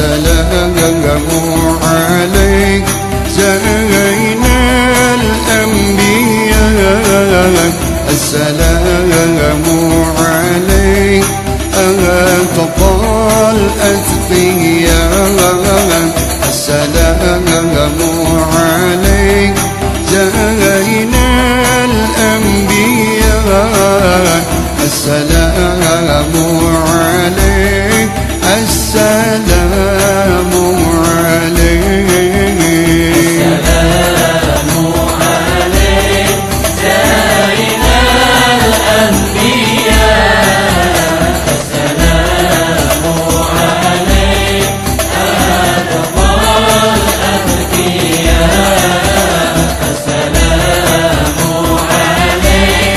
السلام عليك زين الأنبياء السلام عليك أتقى الأتقياء السلام عليك زين الأنبياء السلام عليك السلام عليك السلام عليك زين الأنبياء السلام عليك أتقى الأتقياء السلام عليك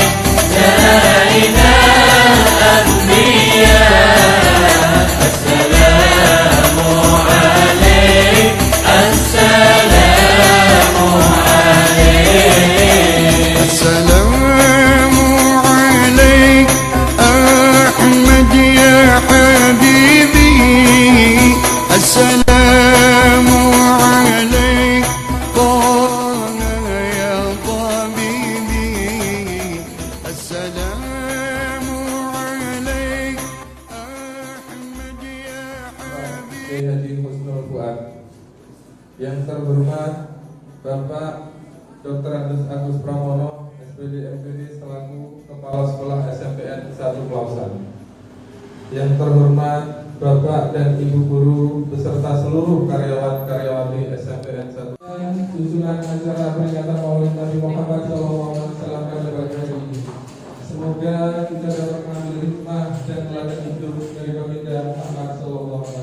زين الأنبياء السلام عليك السلام عليك السلام عليك أحمد يا حبيبي السلام عليك طه يا طبيبي السلام عليك أحمد يا حبيبي. Haji Husnul Fuad. Yang terhormat Bapak Dr. Andes Agus Pramono, SPD MPD selaku Kepala Sekolah SMPN 1 Pelausan. Yang terhormat Bapak dan Ibu Guru beserta seluruh karyawan-karyawati SMPN 1. Susunan acara peringatan Maulid Nabi Muhammad SAW kami berkata ini. Semoga kita dapat mengambil hikmah dan teladan hidup dari baginda Muhammad SAW.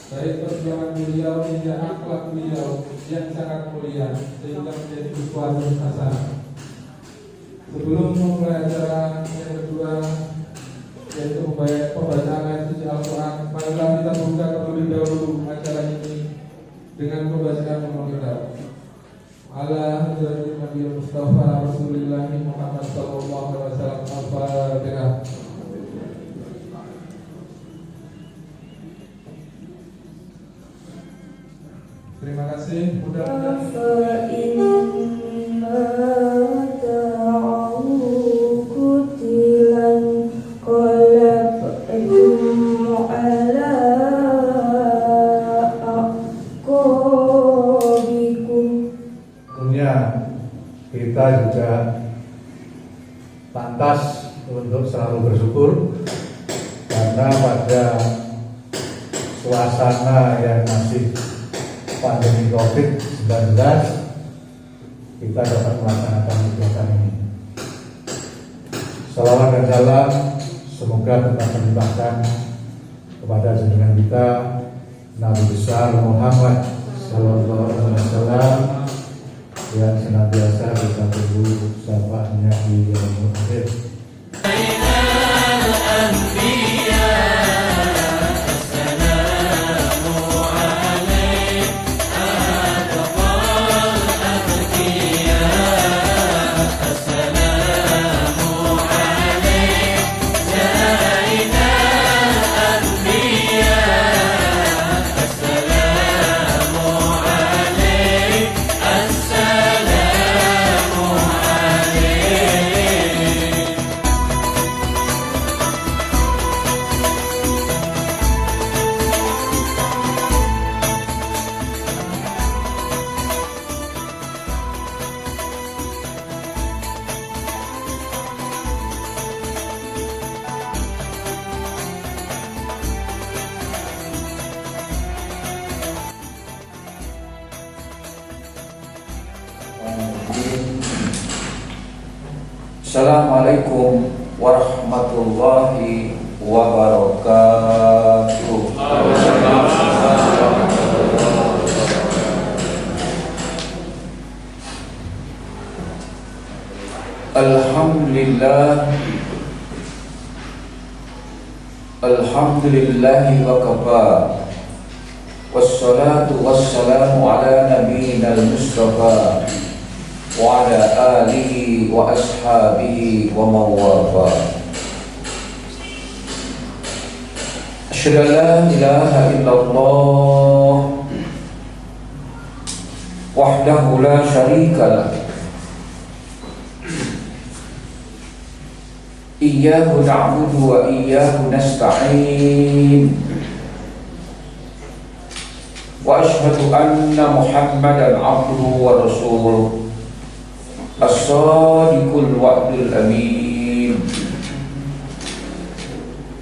Baik perjuangan beliau hingga akhlak beliau yang sangat mulia sehingga menjadi sesuatu hasanah. Sebelum memulai acara yang kedua yaitu pembacaan ayat suci Al-Quran, marilah kita buka terlebih dahulu acara ini dengan pembacaan nomor kitab. Ala Hazrati Nabi Mustafa Rasulullah Muhammad sallallahu alaihi wasallam. Al-Fatihah. Terima kasih. Kita juga pantas untuk selalu bersyukur karena pada suasana yang masih pandemi COVID-19 kita dapat melaksanakan kegiatan ini. Salawat dan salam semoga tetap melimpahkan kepada junjungan kita Nabi besar Muhammad sallallahu alaihi wasallam yang senantiasa kita tunggu syafaatnya di yaumul akhir. Assalamualaikum warahmatullahi wabarakatuh. Alhamdulillahi wa kafa. Wassalatu wassalamu ala nabiyyina al-mustafa wa ala alihi wa ashabihi wa man wafa. أشهد أن لا إله إلا الله وحده لا شريك له إياه نعبد وإياه نستعين وأشهد أن محمدا عبده ورسوله الصادق الوعد الأمين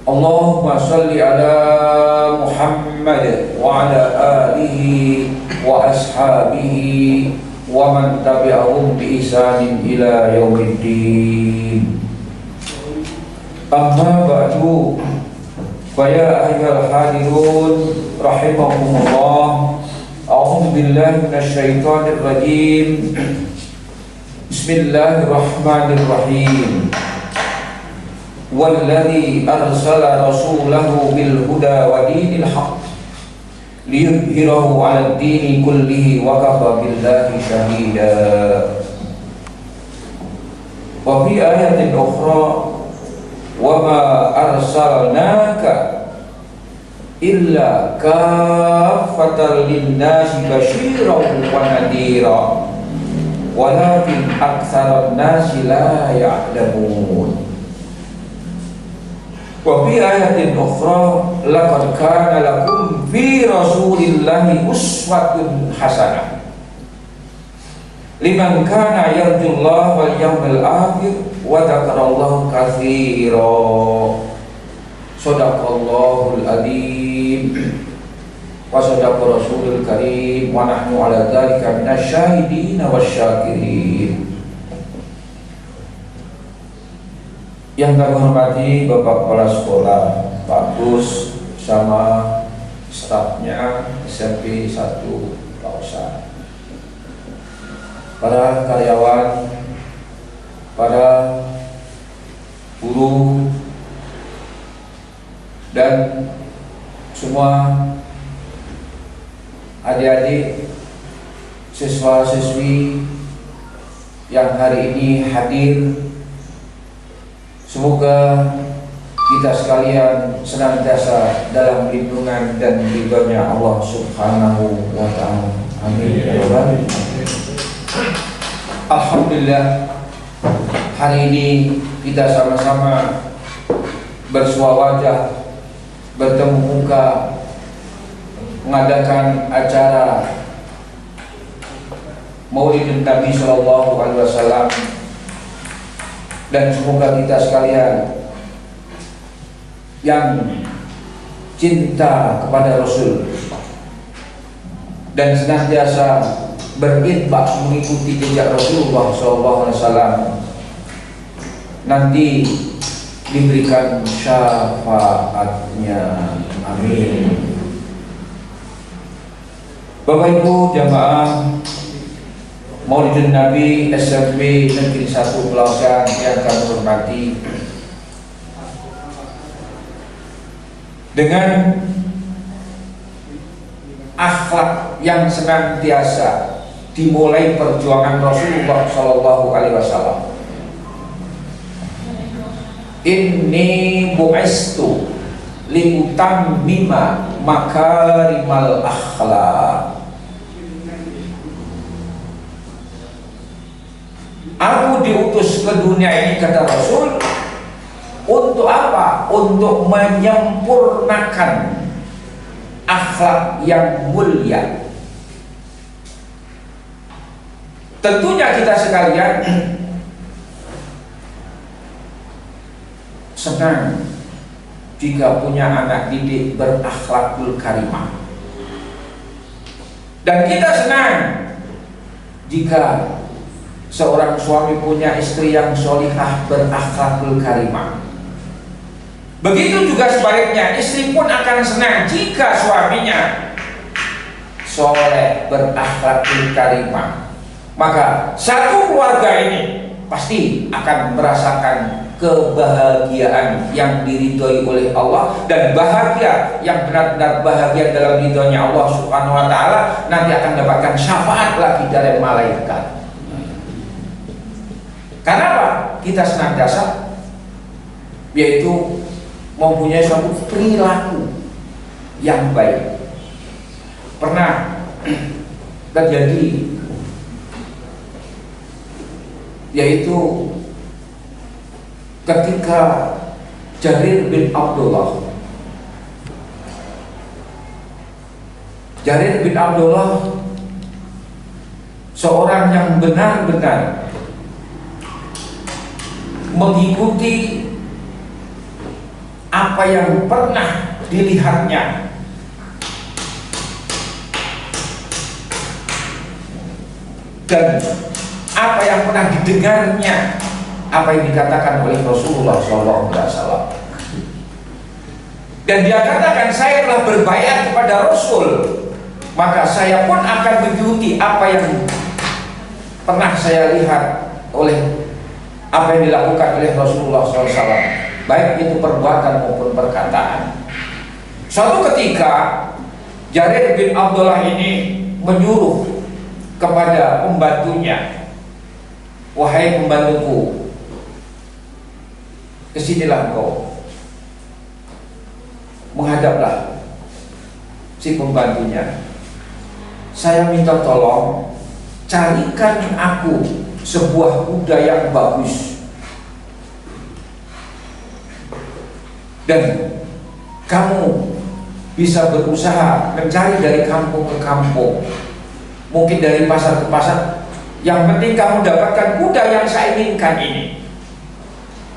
اللهم صل على محمد وعلى آله وأصحابه ومن تبعهم بإحسان إلى يوم الدين أما بعد فيا أيها الحاضرون رحمكم الله أعوذ بالله من الشيطان الرجيم بسم الله الرحمن الرحيم والذي أرسل رسوله بالهدى ودين الحق ليظهره على الدين كله وكفى بالله شهيدا وفي آية أخرى وما أرسلناك إلا كافة للناس بشيرا ونذيرا ولكن أكثر الناس لا يعلمون وفي آية أخرى لقد كان لكم في رسول الله أسوة حسنة لمن كان يرجو الله واليوم الآخر وذكر الله كثيرا صدق الله العظيم وصدق رسول الكريم ونحن على ذلك من الشاهدين والشاكرين. Yang kami hormati Bapak Kepala Sekolah Pak Gus sama stafnya SMP 1 Lausan, para karyawan, para guru dan semua adik-adik siswa-siswi yang hari ini hadir. Semoga kita sekalian senantiasa dalam lindungan dan ridhonya Allah Subhanahu wa Ta'ala. Amin. Alhamdulillah, hari ini kita sama-sama bersua wajah, bertemu muka, mengadakan acara Maulid Nabi Sallallahu Alaihi Wasallam. Dan semoga kita sekalian yang cinta kepada Rasul dan senantiasa beritbak mengikuti jejak Rasulullah SAW nanti diberikan syafaatnya. Amin. Bapak Ibu jamaah Maulid Nabi SMP Negeri 1 Pelausan yang kami hormati, dengan akhlak yang senantiasa dimulai perjuangan Rasulullah Shallallahu Alaihi Wasallam. Inni bu'istu liutammima makarimal akhlak. Aku diutus ke dunia ini, kata Rasul, untuk apa? Untuk menyempurnakan akhlak yang mulia. Tentunya kita sekalian senang jika punya anak didik berakhlakul karimah. Dan kita senang jika seorang suami punya istri yang sholihah berakhlakul karimah. Begitu juga sebaliknya, istri pun akan senang jika suaminya soleh berakhlakul karimah. Maka satu keluarga ini pasti akan merasakan kebahagiaan yang diridhoi oleh Allah, dan bahagia yang benar-benar bahagia dalam ridhonya Allah Subhanahu wa Ta'ala, nanti akan mendapatkan syafaat lagi dari malaikat. Karena apa? Kita senantiasa yaitu mempunyai suatu perilaku yang baik. Pernah terjadi, yaitu ketika Jarir bin Abdullah seorang yang benar-benar mengikuti apa yang pernah dilihatnya, dan apa yang pernah didengarnya, apa yang dikatakan oleh Rasulullah SAW. Dan dia katakan, saya telah berbaiat kepada Rasul, maka saya pun akan mengikuti apa yang pernah saya lihat oleh apa yang dilakukan oleh Rasulullah SAW, baik itu perbuatan maupun perkataan. Suatu ketika Jarir bin Abdullah ini menyuruh kepada pembantunya, wahai pembantuku, kesinilah engkau. Menghadaplah si pembantunya, saya minta tolong carikan aku sebuah kuda yang bagus, dan kamu bisa berusaha mencari dari kampung ke kampung, mungkin dari pasar ke pasar. Yang penting kamu dapatkan kuda yang saya inginkan ini.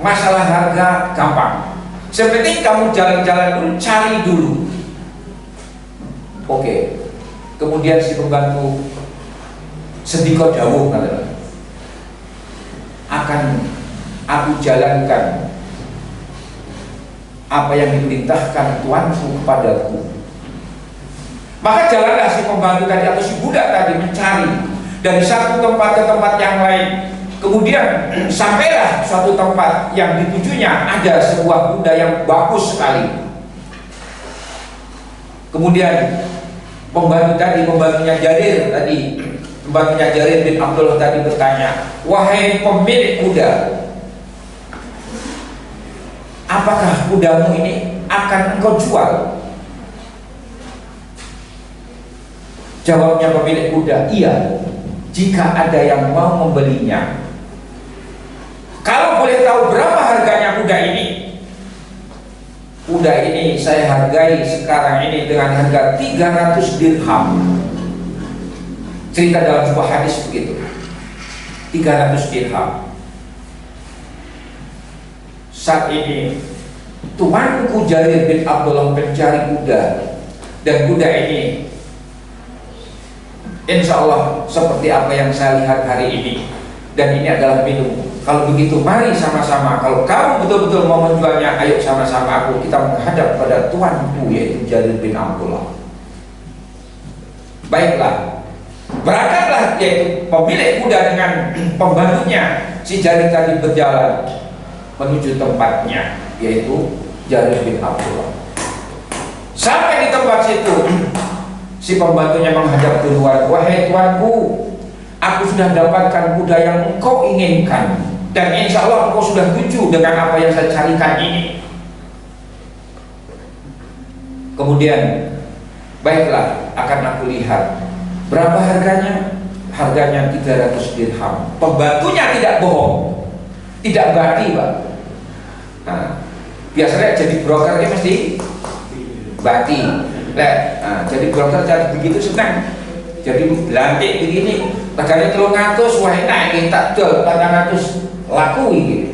Masalah harga gampang, sepenting kamu jalan-jalan dulu, cari dulu. Oke. Kemudian si pembantu sedikit jauh katakan, akan aku jalankan apa yang diperintahkan tuanku kepadaku. Maka jalanlah si pembantu tadi atau si budak tadi mencari dari satu tempat ke tempat yang lain. Kemudian sampailah suatu tempat yang ditujunya ada sebuah kuda yang bagus sekali. Kemudian pembantunya Jarir bin Abdullah tadi bertanya, wahai pemilik kuda, apakah kudamu ini akan engkau jual? Jawabnya pemilik kuda, iya, jika ada yang mau membelinya. Kalau boleh tahu berapa harganya kuda ini? Kuda ini saya hargai sekarang ini dengan harga 300 dirham. Cerita dalam sebuah hadis begitu, 300 dirham. Saat ini tuanku Jarir bin Abdullah mencari kuda, dan kuda ini insya Allah seperti apa yang saya lihat hari ini, dan ini adalah minum. Kalau begitu mari sama-sama, kalau kamu betul-betul mau menjualnya, ayo sama-sama kita menghadap pada tuanku yaitu Jarir bin Abdullah. Baiklah, berangkatlah yaitu pemilik kuda dengan pembantunya. Si Jarir tadi berjalan menuju tempatnya yaitu Jarir bin Abdullah. Sampai di tempat situ, si pembantunya menghadap keluar, wahai tuanku, aku sudah dapatkan kuda yang engkau inginkan, dan insya Allah engkau sudah setuju dengan apa yang saya carikan ini. Kemudian, baiklah, akan aku lihat berapa harganya. Harganya 300 dirham. Pembantunya tidak bohong, tidak bati, Pak. Nah, biasanya jadi broker ini mesti bati. Nah, jadi broker jadi begitu senang. Jadi lantik begini, harganya 300, wah enak ini tak jual 400 laku ini.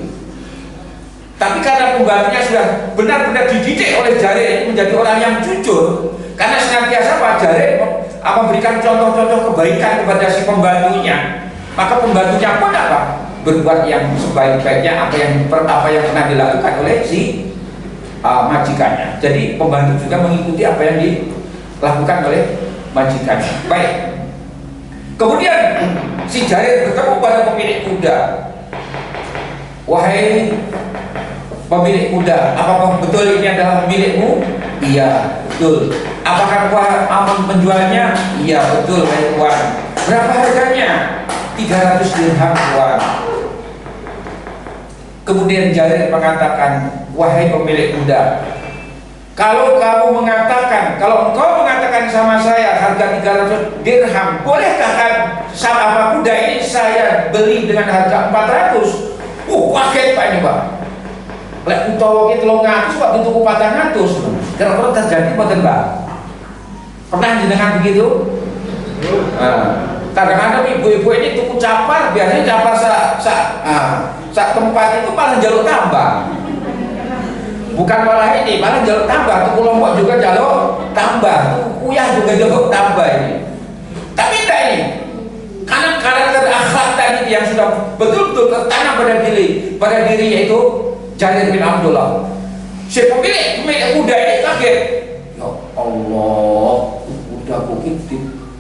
Tapi karena pembantunya sudah benar-benar dididik oleh Jarir menjadi orang yang jujur, karena senantiasa Pak Jarir memberikan contoh-contoh kebaikan kepada si pembantunya, maka pembantunya pun apa? Berbuat yang sebaik-baiknya apa yang pernah dilakukan oleh si majikannya. Jadi pembantu juga mengikuti apa yang dilakukan oleh majikannya. Baik. Kemudian si Jarir bertemu pada pemilik kuda. Wahai pemilik kuda, apakah betul ini adalah milikmu? Iya, betul. Apakah Tuhan aman menjualnya? Iya, betul, wahai Tuhan. Berapa harganya? 300 dirham, Tuhan. Kemudian Jarir mengatakan, wahai pemilik kuda, kalau kamu mengatakan kalau engkau mengatakan sama saya harga 300 dirham, bolehkah kan sama kuda ini saya beli dengan harga 400? Kaget Pak ini Pak. Lek utawa ki 300 kok dituku 400. Kira-kira terjadi mboten Pak? Pernah jenengan begitu? Kadang-kadang ibu-ibu ini tuku capar, biasanya capar sak tempat itu malah jalur tambah. Bukan malah ini, malah jalur tambah. Tuku Lombok juga jalur tambah. Tuku Kuyah juga jalur tambah ini. Tapi tidak ini, karena karakter akhlak tadi yang sudah betul-betul tertanam pada dirinya itu Jarir bin Abdullah. Si pemilik kuda ini kaget. Ya Allah, kuda bukit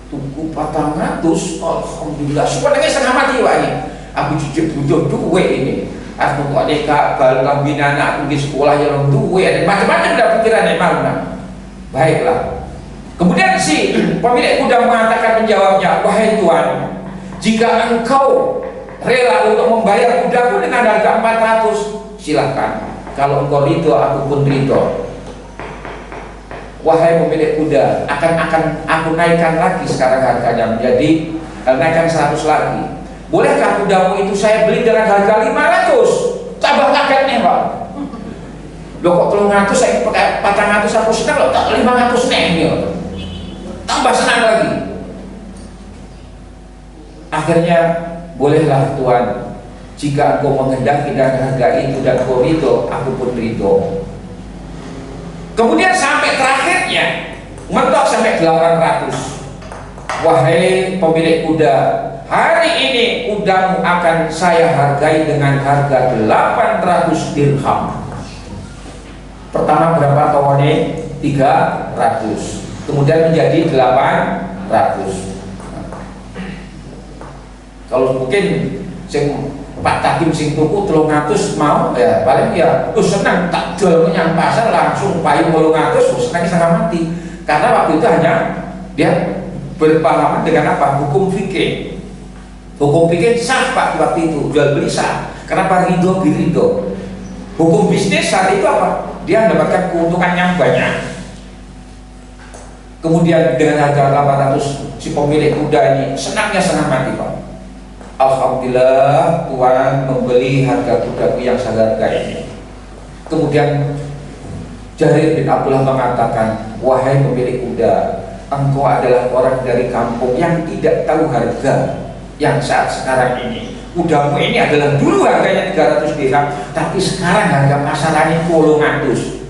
tuku 400. Alhamdulillah. Sebenarnya setengah mati Pak ini. Aku cicip butuh duit ini. Aku kok deka bal kambina anak pergi sekolah yang duit, macam-macam dah pikiran mana. Baiklah. Kemudian si pemilik kuda mengatakan, menjawabnya, wahai Tuan, jika engkau rela untuk membayar kudaku dengan harga 400, silahkan. Kalau engkau ridho, aku pun ridho. Wahai pemilik kuda, akan aku naikkan lagi sekarang harganya menjadi naikkan 100 lagi. Bolehkah kudamu itu saya beli dengan harga 500? Tambah kaget nih Pak. Loh kok 300 saya pakai 400 aku senang loh, tak 500 nih. Tambah senang lagi. Akhirnya bolehlah Tuan, jika engkau menghendaki dan harga itu dan engkau ridho, aku pun ridho. Kemudian sampai terakhirnya mentok sampai 800. Wahai pemilik kuda, hari ini kudamu akan saya hargai dengan harga 800 dirham. Pertama berapa tawane? 300. Kemudian menjadi 800. Kalau mungkin Pak Takim sing tuku 300 mau ya paling ya senang tak jual menyang pasar langsung payung 800 senang setengah mati. Karena waktu itu hanya dia berpengalaman dengan apa? Hukum fikih. Hukum fikih sah Pak waktu itu, jual beli sah. Kenapa ridho biridho? Hukum bisnis saat itu apa? Dia mendapatkan keuntungan yang banyak. Kemudian dengan harga 800 si pemilik kuda ini senangnya setengah mati Pak. Alhamdulillah Tuhan membeli harga kudaku yang saya hargai ini. Kemudian Jarir bin Abdullah mengatakan, wahai pemilik kuda, engkau adalah orang dari kampung yang tidak tahu harga yang saat sekarang ini. Kudamu ini adalah dulu harganya 300 dirham, tapi sekarang harga pasarannya 800.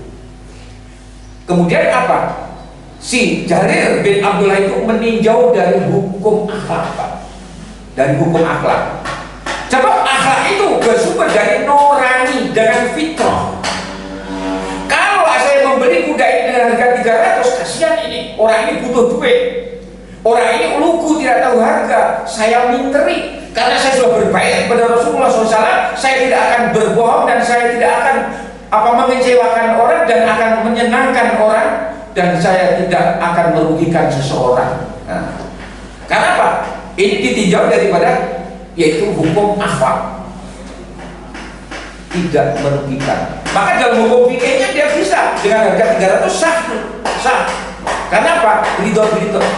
Kemudian apa? Si Jarir bin Abdullah itu meninjau dari hukum akhlak Pak. Dari hukum akhlak. Coba akhlak itu bersumber dari nurani dengan fitrah. Kalau saya membeli kuda ini dengan harga 300, kasihan ini, orang ini butuh duit, orang ini lugu tidak tahu harga, saya minteri karena saya sudah berbaik kepada Rasulullah SAW. Saya tidak akan berbohong dan saya tidak akan mengecewakan orang dan akan menyenangkan orang, dan saya tidak akan merugikan seseorang. Karena apa? Ini ditinjau daripada yaitu hukum akhlak, tidak merugikan. Maka dalam hukum fikihnya dia bisa dengan harga 300 sah. Karena apa? Ridho.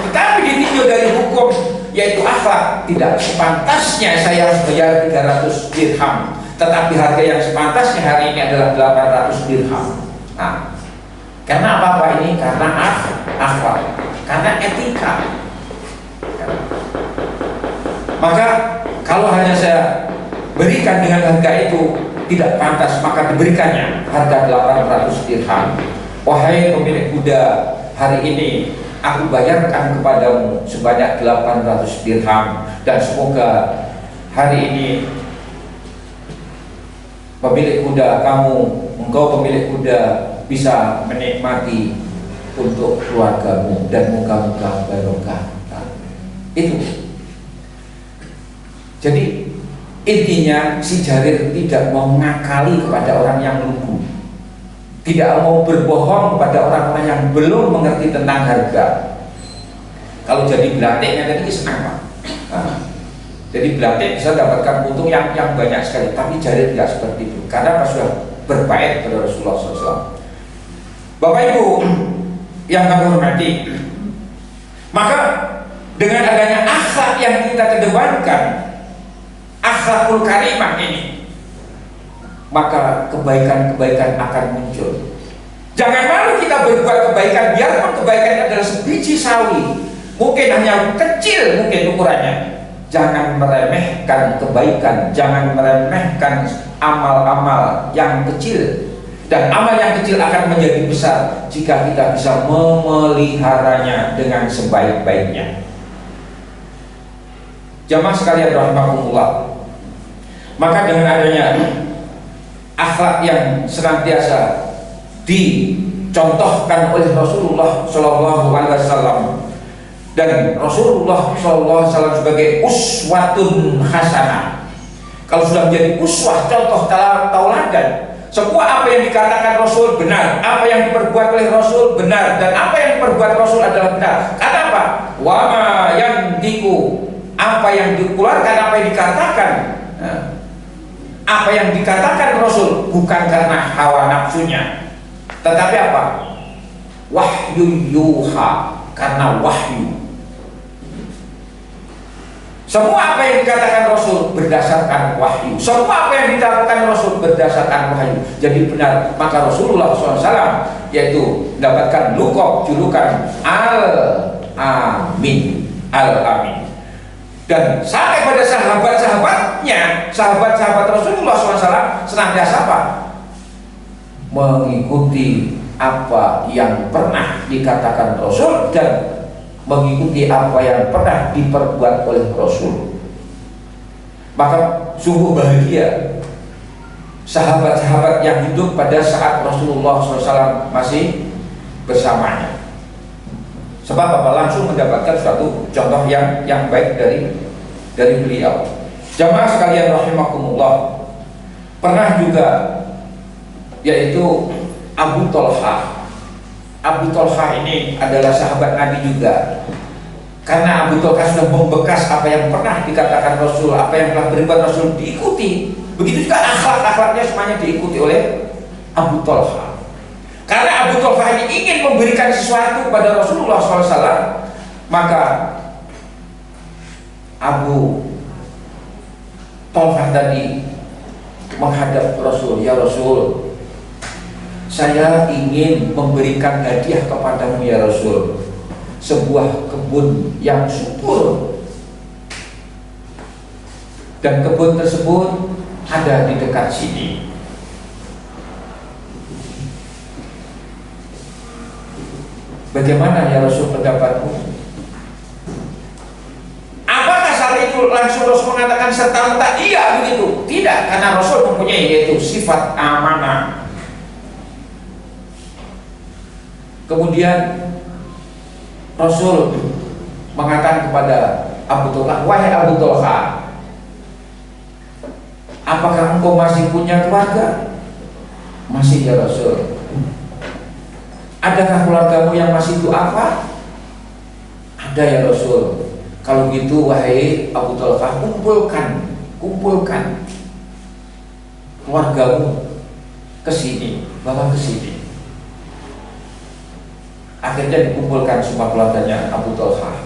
Tetapi ditinjau dari hukum yaitu akhlak, tidak sepantasnya saya harus bayar 300 dirham. Tetapi harga yang sepantasnya hari ini adalah 800 dirham. Karena apa ini? Karena akhlak, karena etika. Maka kalau hanya saya berikan dengan harga itu tidak pantas, maka diberikannya harga 800 dirham. Wahai pemilik kuda, hari ini aku bayarkan kepadamu sebanyak 800 dirham, dan semoga hari ini pemilik kuda engkau pemilik kuda bisa menikmati untuk keluargamu, dan moga-moga barokah. Itu. Jadi intinya si Jarir tidak mau mengakali kepada orang yang lugu, tidak mau berbohong kepada orang-orang yang belum mengerti tentang harga. Kalau jadi belateknya tadi senang Pak. Jadi belatek bisa dapatkan untung yang banyak sekali, tapi Jarir tidak seperti itu. Karena pas sudah berbaik kepada Rasulullah SAW. Bapak Ibu, yang kami hormati, maka dengan adanya akhlak yang kita kedepankan, akhlakul karimah ini, maka kebaikan-kebaikan akan muncul. Jangan malu kita berbuat kebaikan, biarpun kebaikan adalah sebiji sawi, mungkin hanya kecil mungkin ukurannya. Jangan meremehkan kebaikan, jangan meremehkan amal-amal yang kecil. Dan amal yang kecil akan menjadi besar jika kita bisa memeliharanya dengan sebaik-baiknya. Jamaah sekalian rahimakumullah, maka dengan adanya akhlak yang senantiasa dicontohkan oleh Rasulullah SAW, dan Rasulullah SAW sebagai uswatun hasanah. Kalau sudah menjadi uswah, contoh tauladan, semua apa yang dikatakan Rasul benar, apa yang diperbuat oleh Rasul benar, dan apa yang diperbuat Rasul adalah benar. Kata apa? Wama yang diku, apa yang dikeluarkan, apa yang dikatakan, apa yang dikatakan Rasul bukan karena hawa nafsunya, tetapi apa? Wahyu yuha, karena wahyu. Semua apa yang dikatakan Rasul berdasarkan wahyu. Semua apa yang dikatakan Rasul berdasarkan wahyu. Jadi benar. Maka Rasulullah SAW yaitu mendapatkan lukop julukan Al-Amin, Al-Amin. Dan sampai pada sahabat-sahabatnya, sahabat-sahabat Rasulullah SAW senantiasa apa? Mengikuti apa yang pernah dikatakan Rasul dan mengikuti apa yang pernah diperbuat oleh Rasul. Maka sungguh bahagia sahabat-sahabat yang hidup pada saat Rasulullah SAW masih bersamanya. Sebab apa? Langsung mendapatkan suatu contoh yang baik dari beliau. Jamaah sekalian rahimakumullah, pernah juga yaitu Abu Thalhah. Abu Thalhah ini adalah sahabat Nabi juga. Karena Abu Thalhah sudah membekas apa yang pernah dikatakan Rasul, apa yang telah berbuat Rasul diikuti. Begitu juga akhlak-akhlaknya semuanya diikuti oleh Abu Thalhah. Karena Abu Thalhah ini ingin memberikan sesuatu kepada Rasulullah SAW, maka Abu Thalhah tadi menghadap Rasul, ya Rasul, saya ingin memberikan hadiah kepadamu ya Rasul, sebuah kebun yang subur, dan kebun tersebut ada di dekat sini. Bagaimana ya Rasul pendapatmu? Apakah saat itu langsung Rasul mengatakan serta-merta iya begitu? Tidak, karena Rasul mempunyai yaitu sifat amanah. Kemudian Rasul mengatakan kepada Abu Thalhah, wahai Abu Thalhah, apakah engkau masih punya keluarga? Masih ya Rasul. Adakah keluargamu yang masih du'afa? Ada ya Rasul. Kalau gitu wahai Abu Thalhah, kumpulkan keluargamu ke sini, bawa ke sini. Akhirnya dikumpulkan semua keluarganya Abu Thalhah.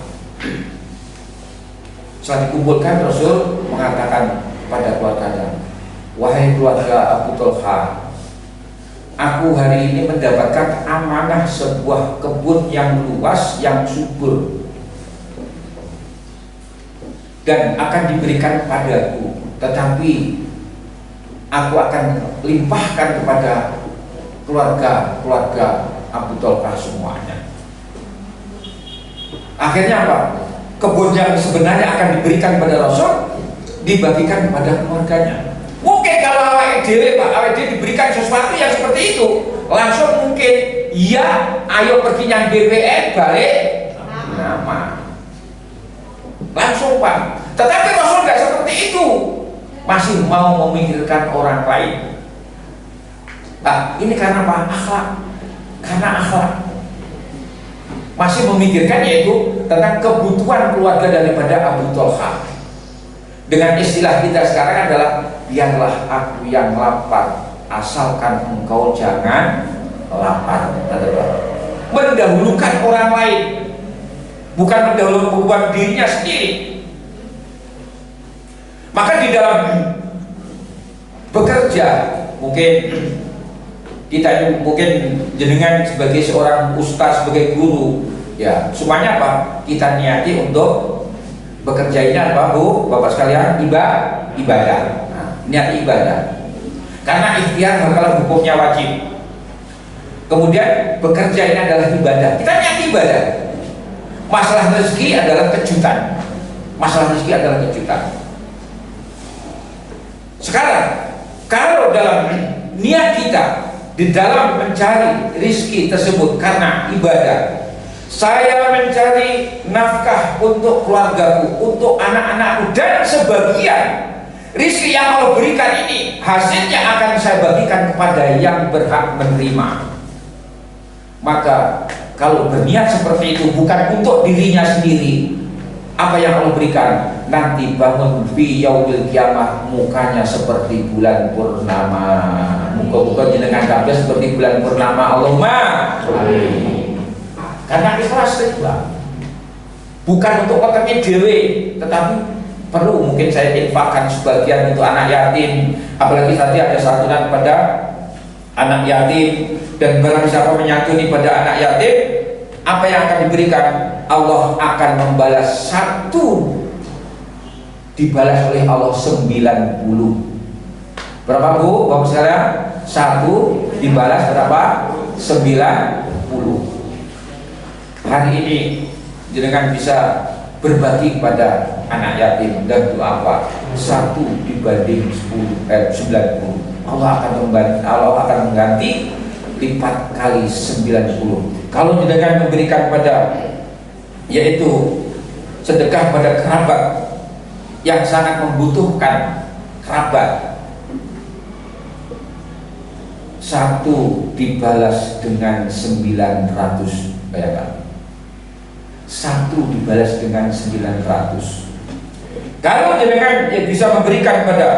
Setelah dikumpulkan, Rasul mengatakan pada keluarganya, wahai keluarga Abu Thalhah, aku hari ini mendapatkan amanah sebuah kebun yang luas, yang subur, dan akan diberikan padaku. Tetapi aku akan limpahkan kepada keluarga Abu Thalhah semuanya. Akhirnya apa? Kebun yang sebenarnya akan diberikan kepada Rasul dibagikan kepada keluarganya. Mungkin kalau awake dhewe diberikan sesuatu yang seperti itu, langsung mungkin ya ayo pergi yang BPN balik nama. Langsung Pak. Tetapi Rasul nggak seperti itu. Masih mau memikirkan orang lain. Nah, ini karena apa? Akhlak. Karena akhlak. Masih memikirkan yaitu tentang kebutuhan keluarga daripada Abu Thalhah. Dengan istilah kita sekarang adalah biarlah aku yang lapar, asalkan engkau jangan lapar. mendahulukan orang lain, bukan mendahulukan dirinya sendiri. Maka di dalam bekerja, mungkin kita mungkin jenengan sebagai seorang ustaz, sebagai guru, ya semuanya apa? Kita niati untuk bekerja ini apa, Bu, Bapak sekalian? Ibadah. Nah, niat ibadah. Karena ikhtiar adalah hukumnya wajib. Kemudian bekerja ini adalah ibadah. Kita niat ibadah. Masalah rezeki adalah kejutan. Masalah rezeki adalah kejutan. Sekarang, kalau dalam niat kita di dalam mencari rezeki tersebut karena ibadah, saya mencari nafkah untuk keluargaku, untuk anak-anakku, dan sebagian rezeki yang Allah berikan ini hasilnya akan saya bagikan kepada yang berhak menerima. Maka kalau berniat seperti itu bukan untuk dirinya sendiri, apa yang Allah berikan nanti bangun fi yaumil kiamah mukanya seperti bulan purnama. Muka-muka jenengan kabeh seperti bulan purnama. Allahumma amin. Karena ikhlas kedua, bukan untuk otaknya dewe, tetapi perlu mungkin saya infakkan sebagian untuk anak yatim. Apalagi tadi ada santunan pada anak yatim, dan barang siapa menyantuni pada anak yatim, apa yang akan diberikan? Allah akan membalas 1, dibalas oleh Allah 90. Berapa, Bu? Bapak sekalian? 1 dibalas berapa? 90. Hari ini jenengan bisa berbagi kepada anak yatim dan itu apa? 1 dibanding 90. Allah akan mengganti lipat kali 90. Kalau jenengan memberikan pada, yaitu sedekah pada kerabat yang sangat membutuhkan, kerabat, 1 dibalas dengan 900. Bayangkan, 1 dibalas dengan 900. Kalau jenengan bisa memberikan pada,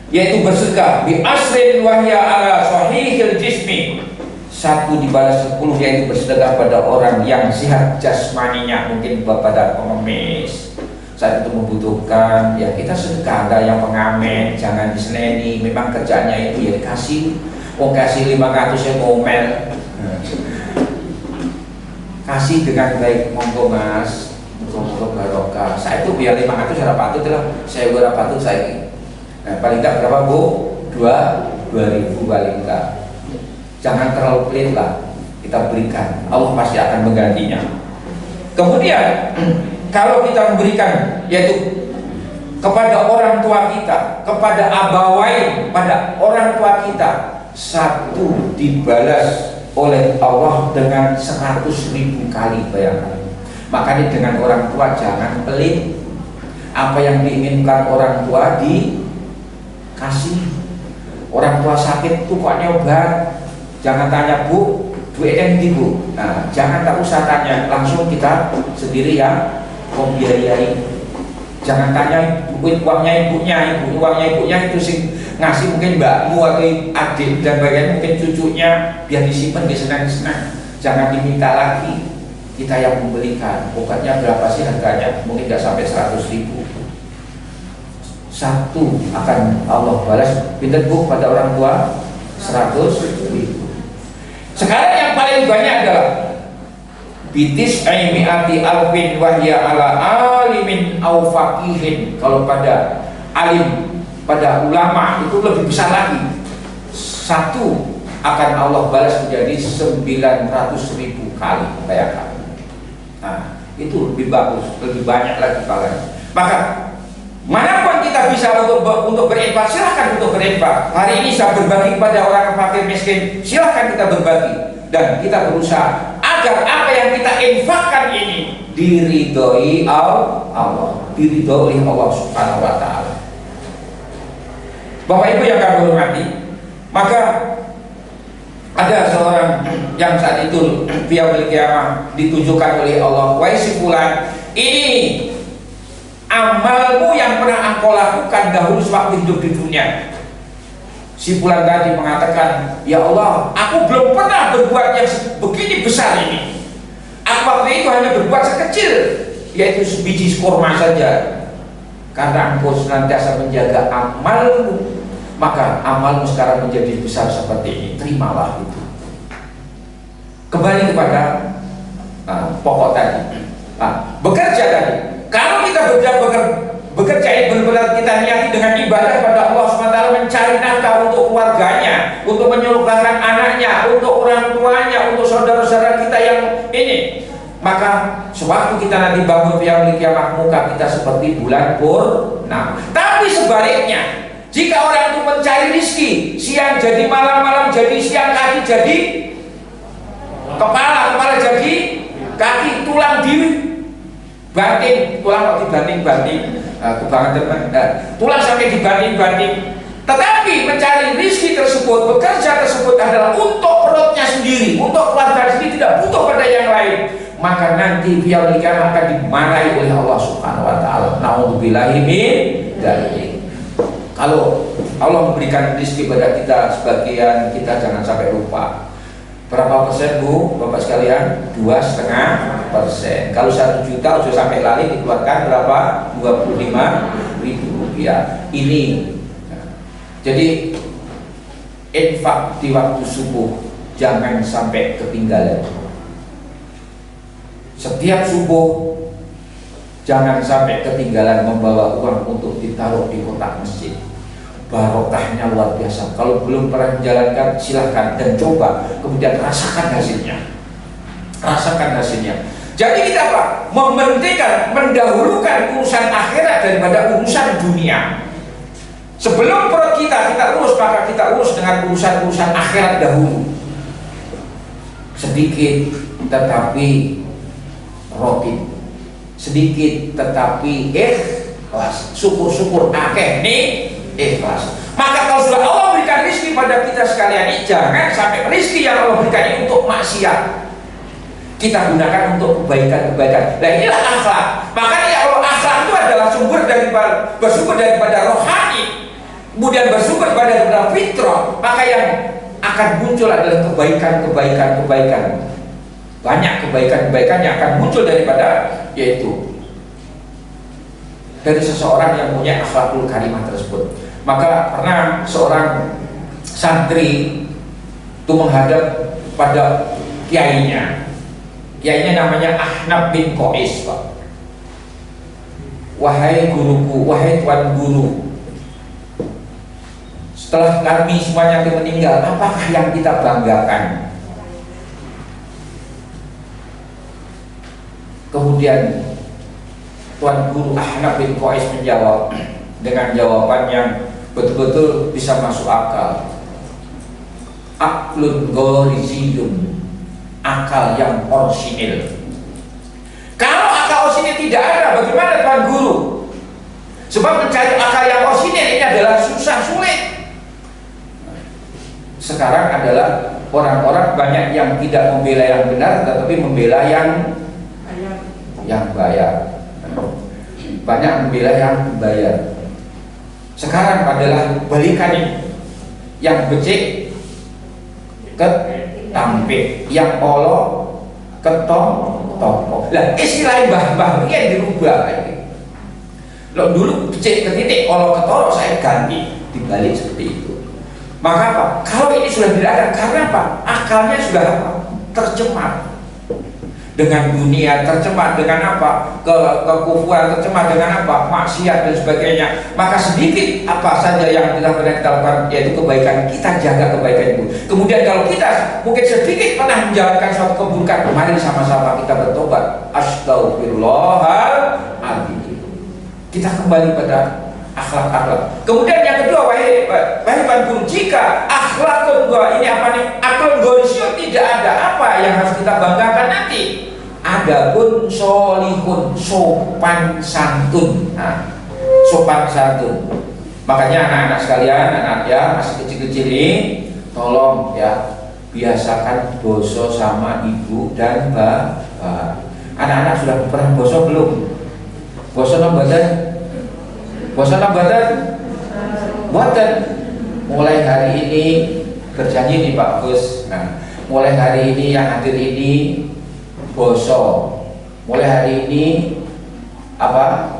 yaitu bersedekah bi asrin wahya ala sahihil jismi, 1 dibalas 10, yaitu bersedekah pada orang yang sehat jasmaninya, mungkin pada pengemis saat itu membutuhkan, ya kita sedekah. Ada yang pengamen, jangan diseneni, memang kerjanya itu ya dikasih. Kasih 500 ya ngomel, kasih dengan baik, monggo Mas, monggo barokah. Saya itu biar 500 saya patut lah, saya berapa patut saya. Nah, paling enggak berapa, Bu? 2.000 paling enggak. Jangan terlalu pelit lah, kita berikan, Allah pasti akan menggantinya. Kemudian kalau kita memberikan, yaitu kepada orang tua kita, kepada abawain, pada orang tua kita, 1 dibalas oleh Allah dengan 100.000 kali. Bayangkan. Makanya dengan orang tua jangan pelit. Apa yang diinginkan orang tua dikasih. Orang tua sakit tuh kok obat, jangan tanya, Bu, duitnya di Bu. Nah, jangan tak usah tanya, langsung kita sendiri yang membiayai. Jangan tanya uangnya ibunya, uangnya ibunya itu sih ngasih mungkin mbakmu atau adik dan bagian mungkin cucunya, biar disimpan, disenang-senang. Jangan diminta lagi, kita yang membelikan. Obatnya berapa sih harganya? Mungkin nggak sampai 100.000. 1 akan Allah balas. Pinter, Bu, pada orang tua 100.000. Sekarang yang paling banyak adalah bitis aimiati alfin wahya ala alimin au faqihin. Kalau pada alim, pada ulama itu lebih besar lagi. 1 akan Allah balas menjadi 900.000 kali. Bayangkan. Nah, itu lebih bagus, lebih banyak lagi pahalanya. Maka manapun kita bisa untuk berinfak, silahkan untuk berinfak. Hari ini saya berbagi kepada orang fakir miskin, silahkan kita berbagi. Dan kita berusaha agar apa yang kita infakkan ini diridhoi Allah, diridhoi oleh Allah Subhanahu wa Ta'ala. Bapak Ibu yang kami hormati, maka ada seorang yang saat itu yaumil kiamah ditunjukkan oleh Allah, wahai si fulan, ini amalmu yang pernah engkau lakukan dahulu sewaktu hidup di dunia. Si fulan tadi mengatakan, ya Allah, aku belum pernah berbuat yang begini besar ini. Aku waktu itu hanya berbuat sekecil, yaitu sebiji kurma saja. Karena engkau senantiasa menjaga amalmu, maka amalmu sekarang menjadi besar seperti ini. Terimalah itu. Kembali kepada pokok tadi. Bekerja tadi. Kalau kita bekerja ini benar-benar kita niati dengan ibadah pada Allah SWT, mencari nafkah untuk keluarganya, untuk menyuguhkan anaknya, untuk orang tuanya, untuk saudara-saudara kita yang ini, maka sewaktu kita nanti bangun yang kiamat muka kita seperti bulan purnama. Tapi sebaliknya, jika orang itu mencari rezeki, siang jadi malam jadi siang, kaki jadi kepala jadi kaki, tulang dibanting, tulang kok dibanting-banting, tulang sampai dibanting-banting. Tetapi mencari rezeki tersebut, bekerja tersebut adalah untuk perutnya sendiri, untuk keluarga sendiri, tidak butuh pada yang lain, maka nanti yaumil qiyamah akan dimarahi oleh Allah Subhanahu wa taala. Nauzubillahi min dzalik. Kalau Allah memberikan rezeki pada kita, sebagian kita jangan sampai lupa. Berapa persen Bu, Bapak sekalian? 2,5%. Kalau 1 juta sudah sampai lali dikeluarkan berapa? 25.000 rupiah. Ini. Jadi infak di waktu subuh jangan sampai ketinggalan. Setiap subuh jangan sampai ketinggalan membawa uang untuk ditaruh di kotak masjid. Barokahnya luar biasa. Kalau belum pernah menjalankan, silahkan dan coba, kemudian rasakan hasilnya. Rasakan hasilnya. Jadi kita apa? Mementingkan, mendahulukan urusan akhirat daripada urusan dunia. Sebelum perut kita urus, maka kita urus dengan urusan-urusan akhirat dahulu. Sedikit tetapi roti, sedikit tetapi ikhlas. Syukur-syukur akeh nih ikhlas. Maka kalau sudah Allah berikan rezeki pada kita sekalian ini, jangan sampai rezeki yang Allah berikan ini untuk maksiat. Kita gunakan untuk kebaikan-kebaikan. Nah inilah akhlak. Makanya kalau akhlak itu adalah bersumber daripada rohani, kemudian bersumber daripada fitrah, maka yang akan muncul adalah kebaikan. Banyak kebaikan yang akan muncul daripada, yaitu dari seseorang yang punya akhlakul karimah tersebut. Maka pernah seorang santri itu menghadap pada kiainya namanya Ahnaf bin Qais, Pak. Wahai guruku, wahai tuan guru, setelah kami semuanya meninggal, apakah yang kita banggakan? Kemudian Tuan Guru Ahnaf bin Qais menjawab dengan jawaban yang betul-betul bisa masuk akal. Aklun ghoriziyun, akal yang orsinil. Kalau akal orsinil tidak ada, bagaimana Tuan Guru? Sebab mencari akal yang orsinil ini adalah susah, sulit. Sekarang adalah orang-orang banyak yang tidak membela yang benar, tetapi membela yang bayar. Banyak membela yang bayar. Sekarang adalah balikannya. Yang becik ke tampik, yang olok ke toko. Lah istilah mbah-mbah ini dirubah ini. Lo dulu becik ke titik, olok ke toko, saya ganti, dibalik seperti itu. Maka apa? Kalau ini sudah tidak ada, karena apa? Akalnya sudah apa? Tercemar dengan dunia, tercemar dengan apa? Kekufuran, tercemar dengan apa? Maksiat dan sebagainya. Maka sedikit apa saja yang kita pernah kita lakukan, yaitu kebaikan, kita jaga kebaikan itu. Kemudian kalau kita mungkin sedikit pernah menjalankan suatu keburukan, mari sama-sama kita bertobat. Astaghfirullahaladzim. Kita kembali pada akhlak. Kemudian yang kedua, wahai Tuan Guru, jika akhlakun ini apa nih? Akhlakun gorisio tidak ada, apa yang harus kita banggakan nanti? Adapun solihun, sopan santun. Nah, sopan santun. Makanya anak-anak sekalian, anak ya masih kecil-kecil ini, tolong ya biasakan boso sama ibu dan bapak. Anak-anak sudah pernah boso belum? Boso nambatan? Boso nambatan? Buatan. mulai hari ini berjanji nih Pak Gus. Nah, mulai hari ini yang hadir ini boso. Mulai hari ini apa?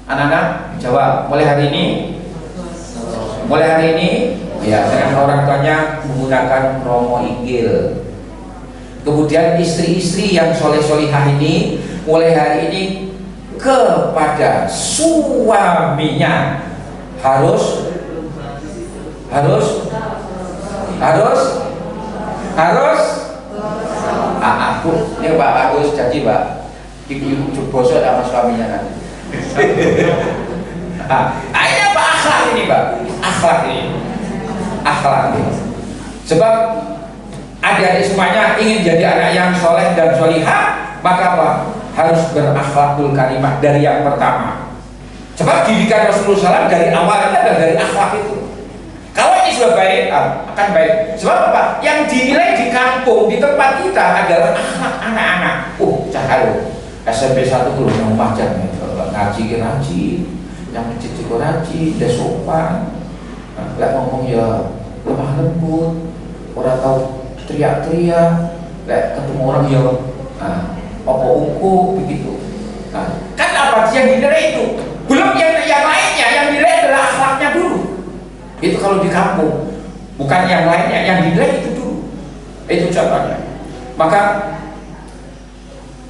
Anak-anak jawab. Mulai hari ini. Mulai hari ini ya dengan orang tuanya menggunakan romo inggil. Kemudian istri-istri yang soleh-solihah ini mulai hari ini kepada suaminya harus aku ini Pak Agus janji Pak ibu bosok sama suaminya kan. Ini apa akhlak ini Pak? Akhlak ini. Sebab adik-adik semuanya ingin jadi anak yang soleh dan solihah, maka apa? Harus berakhlakul karimah dari yang pertama. Sebab didikan Rasulullah SAW dari awalnya adalah dari akhlak itu. Kalau ini sudah baik, akan baik. Sebab apa? Yang dinilai di kampung, di tempat kita adalah akhlak anak-anak. Cahaya SMP 1 belum yang macam ngaji rajin, yang mencuci rajin, dia sopan. Lah ngomong ya lemah lembut, orang tahu teriak-teriak, ketemu orang ya opo-opo begitu. Kan apa yang dinilai itu? Belum yang lainnya, yang dinilai adalah akhlaknya dulu. Itu kalau di kampung, bukan yang lainnya, yang dinilai itu dulu. Itu contohnya. Maka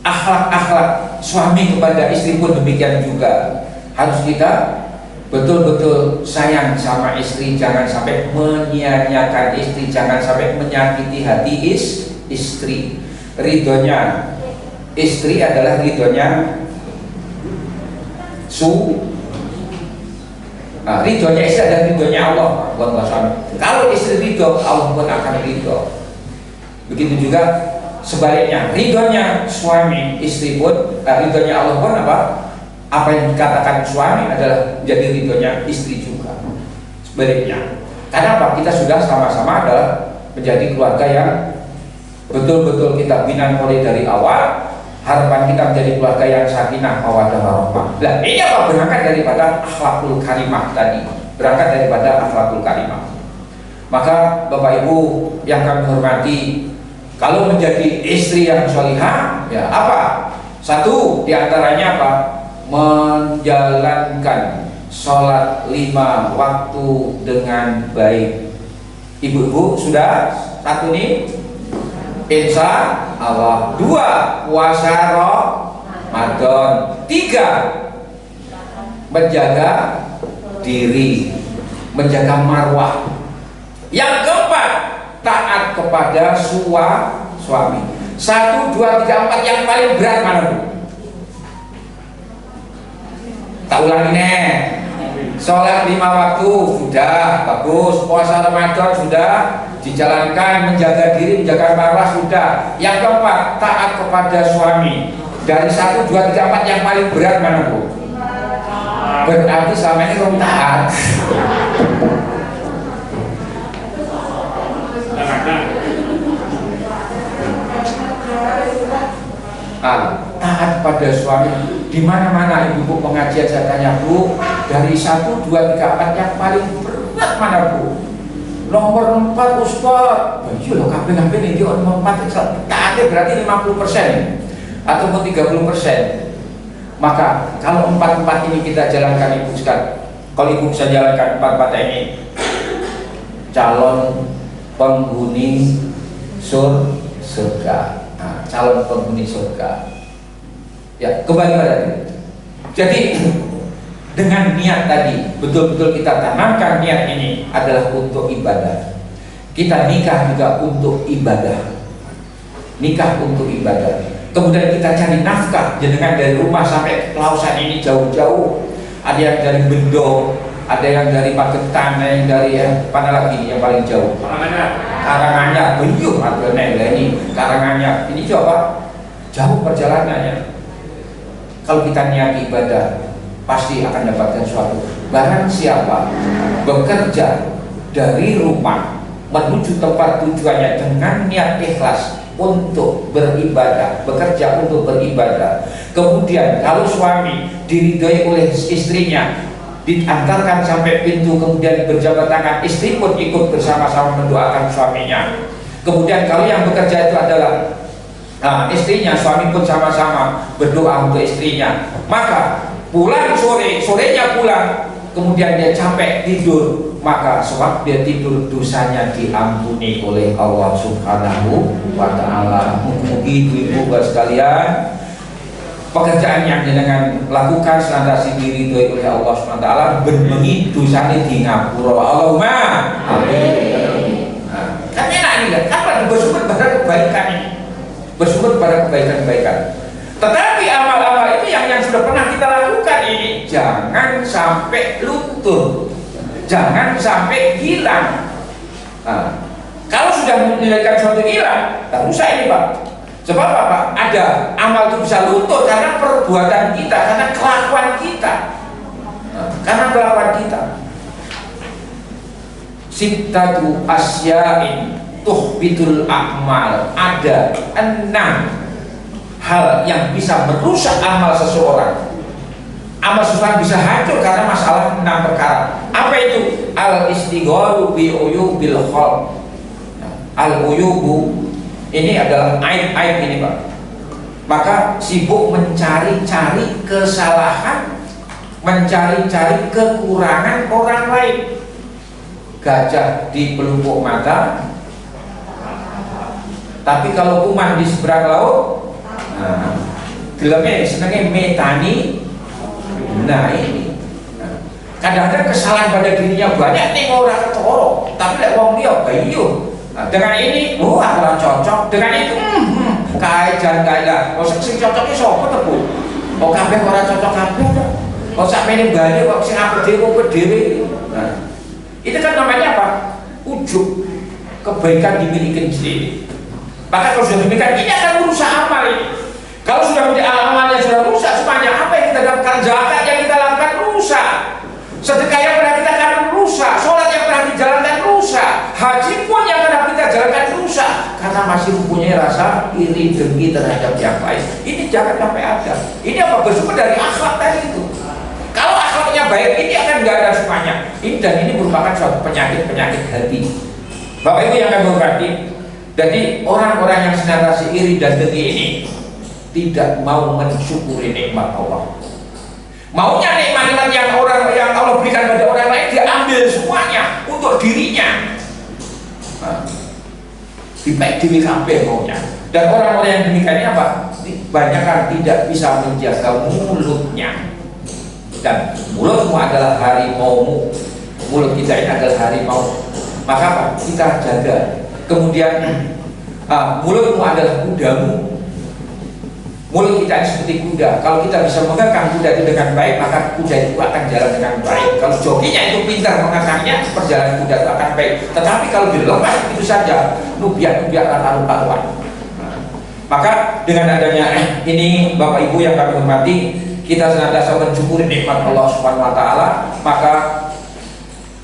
akhlak-akhlak suami kepada istri pun demikian juga. Harus kita betul-betul sayang sama istri, jangan sampai menyia-nyiakan istri, jangan sampai menyakiti hati istri. Ridhonya istri adalah ridhonya ridhonya istri adalah ridhonya Allah buat suami. Kalau istri ridho, Allah pun akan ridho. Begitu juga sebaliknya, ridhonya suami, istri pun ridhonya Allah pun apa yang dikatakan suami adalah menjadi ridhonya istri juga. Sebaliknya, karena apa? Kita sudah sama-sama adalah menjadi keluarga yang betul-betul kita bina mulai dari awal. Harapan kita menjadi keluarga yang sakinah, mawaddah warahmah. Nah, ini apa? Berangkat daripada akhlakul karimah tadi. Berangkat daripada akhlakul karimah. Maka Bapak Ibu yang kami hormati, kalau menjadi istri yang sholihah, ya apa? Satu diantaranya apa? Menjalankan sholat 5 waktu dengan baik. Ibu-ibu sudah satu nih, insya Allah. 2 puasa Ramadan. 3 menjaga diri, menjaga marwah. Yang keempat taat kepada suami. 1, 2, 3, 4 yang paling berat mana Bu? Tak ulangi nih. Sholat 5 waktu sudah bagus, puasa Ramadan sudah dijalankan, menjaga diri, menjaga marwah sudah. Yang keempat taat kepada suami. Dari 1, 2, 3, 4 yang paling berat mana Bu? Berarti selama ini belum taat. Taat pada suami. Di mana-mana ibu pengajian saya tanya Bu, dari 1, 2, 3, 4 yang paling berat mana Bu? Nomor 4 Ustaz. Iya loh, kabeh-kabeh ini nomor 4 taatnya berarti 50% ataupun 30%. Maka kalau 4 ini kita jalankan Ibu sekalian, kalau Ibu bisa jalankan 4 ini, calon penghuni surga. Calon penghuni surga. Ya, kembali pada itu. Jadi dengan niat tadi, betul-betul kita tanamkan niat ini adalah untuk ibadah. Kita nikah juga untuk ibadah. Nikah untuk ibadah. Kemudian kita cari nafkah, jenengan dari rumah sampai ke Klausan ini jauh-jauh. Ada yang dari Bendo, ada yang dari Magetan, ada yang dari mana lagi yang paling jauh? Karanganyar. Buyuh, ini Karanganyar. Ini coba jauh perjalanannya. Kalau kita niat ibadah, pasti akan dapatkan suatu. Barang siapa bekerja dari rumah menuju tempat tujuannya dengan niat ikhlas untuk beribadah, bekerja untuk beribadah. Kemudian kalau suami diridhoi oleh istrinya, diantarkan sampai pintu, kemudian berjabat tangan, istri pun ikut bersama-sama mendoakan suaminya. Kemudian kalau yang bekerja itu adalah istrinya, suami pun sama-sama berdoa untuk istrinya. Maka pulang sorenya pulang, kemudian dia capek tidur, maka sebab dia tidur dosanya diampuni oleh Allah Subhanahu wa Ta'ala. Mugi-mugi ibu sekalian, pekerjaan yang jenengan lakukan senantiasa diridhoi oleh Allah Subhanahu wa Ta'ala, benbengi dosane di ngapura. Allahumma amin. Kan enak ini kan, apa bersumber pada kebaikan ini, bersumber pada kebaikan-kebaikan. Tetapi amal-amal itu yang sudah pernah kita lakukan ini jangan sampai luntur, jangan sampai hilang. Kalau sudah menjadikan suatu hilang, tak usah ini Pak. Sebab apa? Ada amal itu bisa luntur karena perbuatan kita, karena kelakuan kita, karena kelakuan kita. Sittatu asya'in tuhbitul a'mal. Ada 6 hal yang bisa merusak amal seseorang. Amal seseorang bisa hancur karena masalah 6 perkara. Apa itu? Al-istighalu bi uyubil khalq. Al-uyubu ini adalah aib-aib ini Pak. Maka sibuk mencari-cari kesalahan, mencari-cari kekurangan orang lain. Gajah di pelupuk mata, tapi kalau kuman di seberang laut, filmnya senangnya metani. Nah ini kadang-kadang kesalahan pada dirinya banyak nih orang ketoro, tapi lek wong liya bayu. Dengan ini, aku cocok. Dengan itu, kaejan kaedah. Sing cocoknya sapa tebu? Kok kabeh ora cocok kabeh to? Kok sakmene bali kok sing apik dhewe. Nah, itu kan namanya apa? Ujub, kebaikan dimiliki sendiri. Maka kalau sudah demikian, ini akan merusak amal ini. Kalau sudah menjadi amalnya sudah rusak, semuanya apa yang kita lakukan, zakat yang kita lakukan rusak, sedekah yang pernah kita lakukan rusak, sholat yang pernah dijalankan rusak, haji pun yang pernah kita jalankan rusak, karena masih mempunyai rasa iri dengki terhadap yang lain. Ini jangan sampai ada. Ini apa? Bersumber dari akhlak tadi itu. Kalau akhlaknya baik, ini akan nggak ada semuanya. Ini dan ini merupakan suatu penyakit hati. Bapak Ibu yang kami hormati, jadi orang-orang yang senantiasa iri dan dengki ini tidak mau mensyukuri nikmat Allah. Maunya nikmat yang Allah berikan pada orang lain dia ambil semuanya untuk dirinya. Dipek diri kabeh maunya. Dan orang-orang yang demikian ini apa? Banyak tidak bisa menjaga mulutnya. Dan mulutmu adalah harimaumu. Mulut kita ini adalah harimau. Maka apa? Kita jaga. Kemudian mulutmu adalah kudamu. Mulut kita ini seperti kuda. Kalau kita bisa mengekang kuda itu dengan baik, maka kuda itu akan jalan dengan baik. Kalau jokinya itu pintar mengekangnya, perjalanan kuda itu akan baik. Tetapi kalau dilepas begitu saja, nubiak-nubiak karu-karuan. Maka dengan adanya ini Bapak Ibu yang kami hormati, kita senantiasa mensyukuri nikmat Allah Subhanahu wa Ta'ala. Maka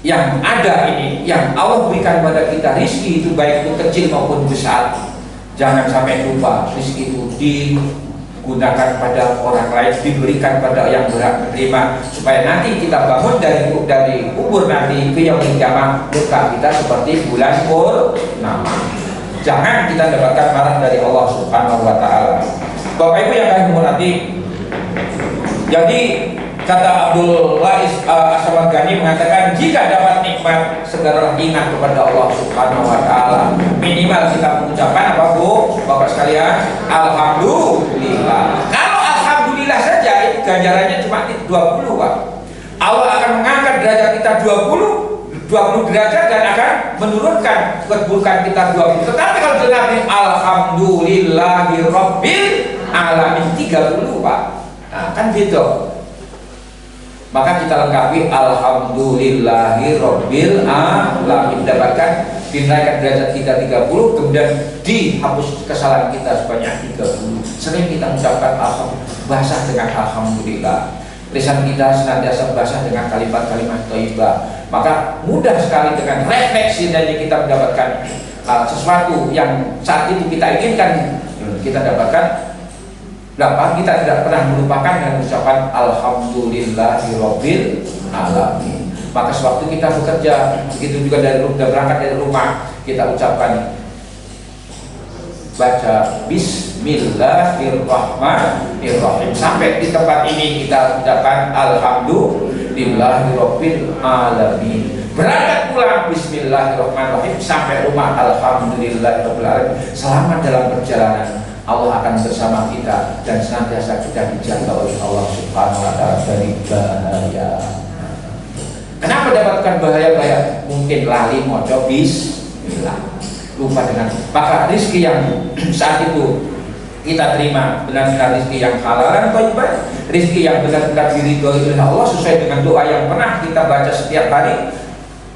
yang ada ini, yang Allah berikan pada kita, rizki itu baik itu kecil maupun besar, jangan sampai lupa rizki itu digunakan pada orang lain, diberikan pada yang berhak menerima, supaya nanti kita bangun dari kubur nanti ke yaumul kiamah, muka kita seperti bulan purnama. Jangan kita dapatkan marah dari Allah Subhanahu wa Ta'ala. Bapak Ibu yang kami hormati, jadi kata Abdul Lais Asy-Syamargani mengatakan, jika dapat nikmat segeralah ingat kepada Allah Subhanahu wa Ta'ala. Minimal kita mengucapkan apa Bu, Bapak sekalian? Alhamdulillah. Kalau alhamdulillah saja itu ganjarannya cuma 20 Pak. Allah akan mengangkat derajat kita 20 derajat dan akan menurunkan keburukan kita 20. Tetapi kalau dengar alhamdulillahirabbil alamin 30 Pak. Nah, kan gitu. Maka kita lengkapi alhamdulillahirabbil alamin, dapatkan dinaikkan derajat kita 30, kemudian dihapus kesalahan kita sebanyak 30. Sering kita mengucapkan alhamdulillah, basah dengan alhamdulillah. Lisan kita senantiasa basah dengan kalimat-kalimat thayyibah. Maka mudah sekali dengan refleksi dari kita mendapatkan sesuatu yang saat itu kita inginkan, kita dapatkan Kenapa? Kita tidak pernah melupakan dengan ucapan Alhamdulillahirabbil alamin. Maka sewaktu kita bekerja, begitu juga berangkat dari rumah, kita ucapkan, baca Bismillahirrahmanirrahim. Sampai di tempat ini kita ucapkan Alhamdulillahirabbil alamin. Berangkat pulang Bismillahirrahmanirrahim, sampai rumah Alhamdulillahirabbil alamin. Selamat dalam perjalanan. Allah akan bersama kita dan senantiasa kita dijaga oleh Allah Subhanahu wa taala dari bahaya. Kenapa dapatkan bahaya-bahaya? Mungkin lali moco bismillah, lupa dengan. Maka rezeki yang saat itu kita terima benar-benar rezeki yang halal dan thayyibah, rezeki yang benar-benar diridhoi oleh Allah sesuai dengan doa yang pernah kita baca setiap hari.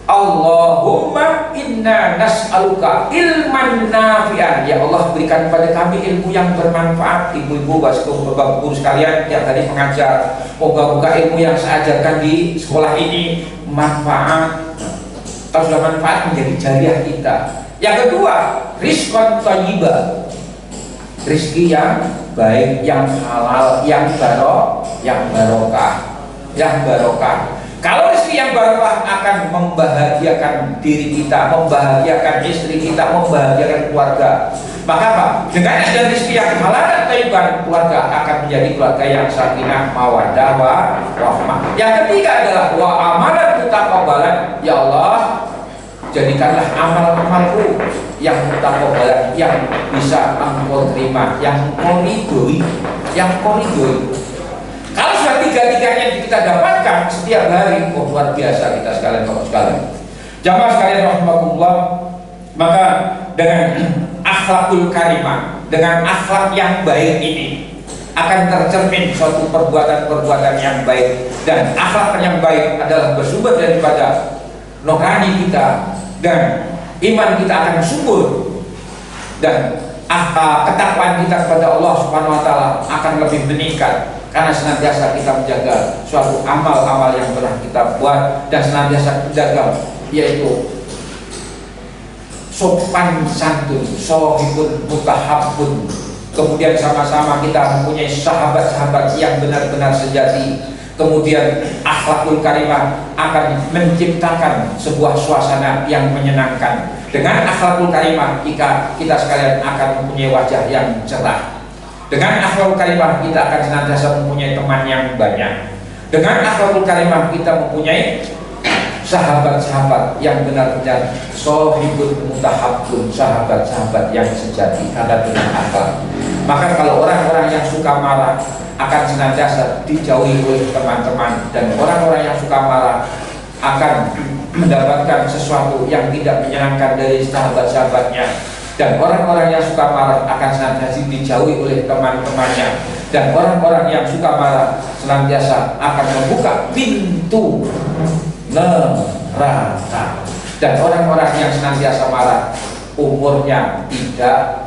Allahumma inna nas'aluka ilman nafi'an. Ya Allah, berikan kepada kami ilmu yang bermanfaat. Ibu-ibu, bapak guru sekalian yang tadi mengajar, moga-moga ilmu yang saya ajarkan di sekolah ini manfaat. Kalau sudah manfaat menjadi jariah kita. Yang kedua, rizqan thayyibah, rezeki yang baik, yang halal, yang barokah. Kalau rezeki yang barokah akan membahagiakan diri kita, membahagiakan istri kita, membahagiakan keluarga. Maka apa? Dengan ada rezeki yang halal dan thayyibah, keluarga akan menjadi keluarga yang sakinah, mawaddah, warahmah. Yang ketiga adalah wa amalan mutaqabbalan. Ya Allah, jadikanlah amal-amalku yang mutaqabbalan, yang bisa Engkau terima, yang Engkau ridhoi, Kalau sudah tiga-tiganya kita dapatkan setiap hari, luar biasa kita sekalian, bapak sekalian. Jamaah sekalian rahimakumullah, maka dengan akhlakul karimah, dengan akhlak yang baik ini akan tercermin suatu perbuatan-perbuatan yang baik. Dan akhlak yang baik adalah bersumber daripada nurani kita, dan iman kita akan subur, dan ketakwaan kita kepada Allah Subhanahu wa taala akan lebih meningkat karena senantiasa kita menjaga suatu amal-amal yang pernah kita buat dan senantiasa menjaga, yaitu sopan santun, sohibun mutahabbun. Kemudian sama-sama kita mempunyai sahabat-sahabat yang benar-benar sejati. Kemudian akhlakul karimah akan menciptakan sebuah suasana yang menyenangkan. Dengan akhlakul karimah kita sekalian akan mempunyai wajah yang cerah. Dengan akhlakul karimah kita akan senantiasa mempunyai teman yang banyak. Dengan akhlakul karimah kita mempunyai sahabat-sahabat yang benar-benar sohibun mutahabbun, sahabat-sahabat yang sejati karena dengan akhlak. Maka kalau orang-orang yang suka marah akan senantiasa dijauhi oleh teman-teman, dan orang-orang yang suka marah akan mendapatkan sesuatu yang tidak menyenangkan dari sahabat-sahabatnya, dan orang-orang yang suka marah akan senantiasa dijauhi oleh teman-temannya, dan orang-orang yang suka marah senantiasa akan membuka pintu neraka, dan orang-orang yang senantiasa marah umurnya tidak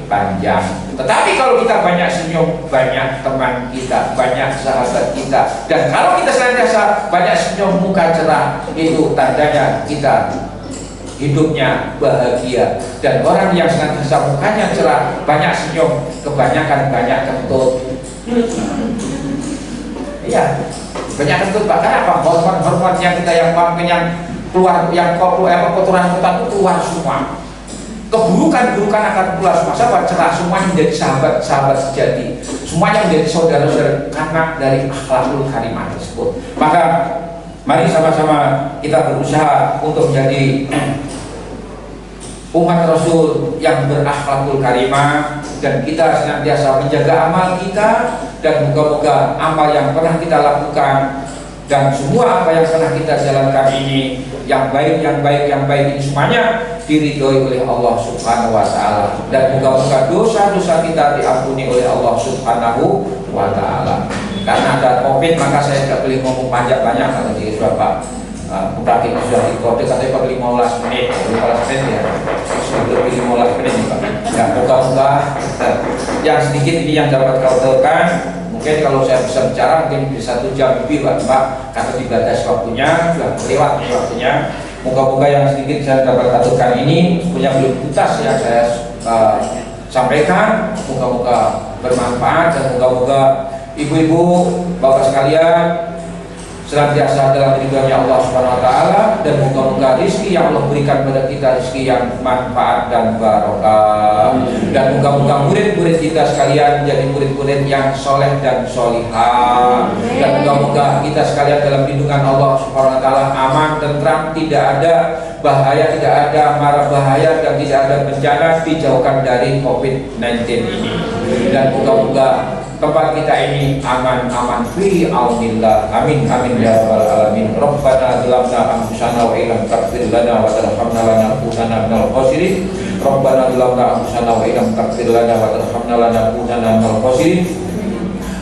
panjang. Tetapi kalau kita banyak senyum, banyak teman kita, banyak sahabat kita, dan kalau kita senantiasa banyak senyum, muka cerah, itu tandanya kita hidupnya bahagia. Dan orang yang senantiasa mukanya cerah, banyak senyum, kebanyakan banyak kentut. Iya, banyak kentut. Bahkan apa? Hormon yang kita yang keluar, yang kotoran kita itu keluar semua. Keburukan-keburukan akan keluar semua. Sahabat cerah, semuanya menjadi sahabat-sahabat sejati, semuanya menjadi saudara-saudara karena dari akhlakul karimah tersebut. Maka mari sama-sama kita berusaha untuk menjadi umat Rasul yang berakhlakul karimah, dan kita senantiasa menjaga amal kita, dan moga-moga amal yang pernah kita lakukan dan semua apa yang pernah kita jalankan ini yang baik ini semuanya diridhoi oleh Allah Subhanahu wa taala, dan moga-moga dosa-dosa kita diampuni oleh Allah Subhanahu wa taala. Karena ada Covid, maka saya tidak boleh ngomong banyak kalau di Bapak Mutakin sudah dikode katanya pakai 15 menit, 15 menit ya, lebih 15 menit Pak. Ya, moga-moga yang sedikit ini yang dapat kau tahukan. Mungkin kalau saya bisa bicara mungkin bisa 1 jam lebih Pak, karena dibatasi waktunya, sudah lewat waktunya. Moga-moga yang sedikit saya dapat aturkan ini punya belum tuntas yang saya sampaikan. Moga-moga bermanfaat, dan moga-moga ibu-ibu, bapak sekalian senantiasa dalam ridhonya Allah Subhanahu wa taala, dan moga-moga rezeki yang Allah berikan pada kita rezeki yang manfaat dan barokah, dan moga-moga murid-murid kita sekalian jadi murid-murid yang soleh dan solihah, dan moga-moga kita sekalian dalam lindungan Allah Subhanahu wa taala aman, tentram, tidak ada bahaya, tidak ada mara bahaya, dan tidak ada bencana, dijauhkan dari COVID-19 ini, dan moga-moga tempat kita ini aman fi aunillah. Amin amin ya rabbal alamin. Rabbana zalamna anfusana wa illam taghfir lana wa tarhamna lanakunanna minal khasirin. Rabbana zalamna anfusana wa illam taghfir lana wa tarhamna lanakunanna minal khasirin.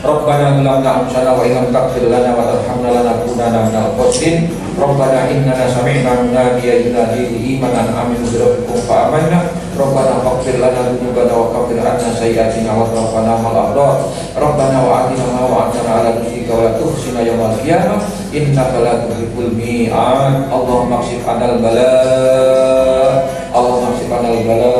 Rabbana zalamna anfusana wa illam taghfir lana wa tarhamna lanakunanna minal khasirin. Rabbana innana sami'na munadiyan yunadi liman aminu bi rabbikum fa amanna. Rabbana faghfir lana dzunubana wa kaffir 'anna sayyi'atina wa tawaffana ma'al abrar. Rabbana wa atina ma wa'adtana 'ala rusulika wa la tukhzina yawmal qiyamah innaka la tuhibbul mi'ad. Allahumma kshif 'anal bala, Allahumma kshif 'anal bala,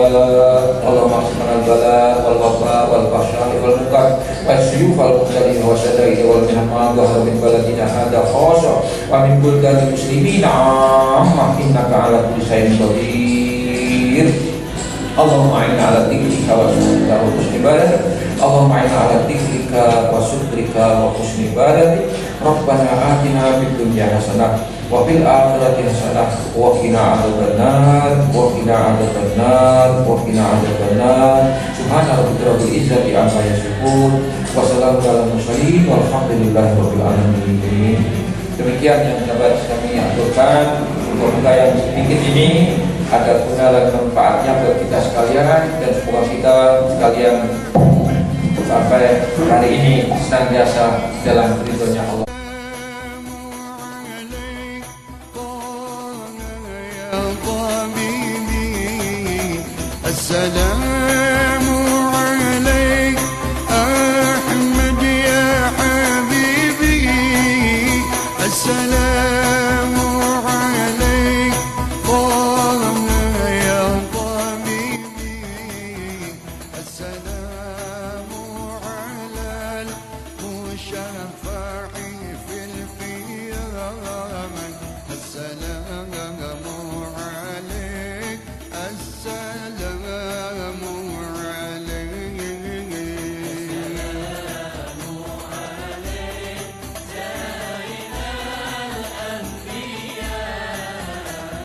Allahumma kshif 'anal bala wal wabaa wal fahsya'i wal munkar wasyu'u wal muhtadi wa syada'i wal mihman wa min baladina hadha khassa wa min buldani muslimin amma innaka 'ala kulli shay'in qadir. Allahumma a'inna 'ala dzikrika wa syukrika wa husni ibadatik. Allahumma a'inna 'ala dzikrika wa syukrika wa husni ibadatik. Rabbana atina fid dunya hasanah wa fil akhirati hasanah wa qina 'adzabannar wa qina 'adzabannar wa qina 'adzabannar. Subhana rabbika rabbil izzati amma yasifun wa salamun 'alal mursalin walhamdulillahi rabbil alamin. Demikian yang dapat kami aturkan. Semoga yang sedikit ini ada guna dan manfaatnya buat kita sekalian, dan semoga kita sekalian sampai hari ini senantiasa dalam ridhonya Allah.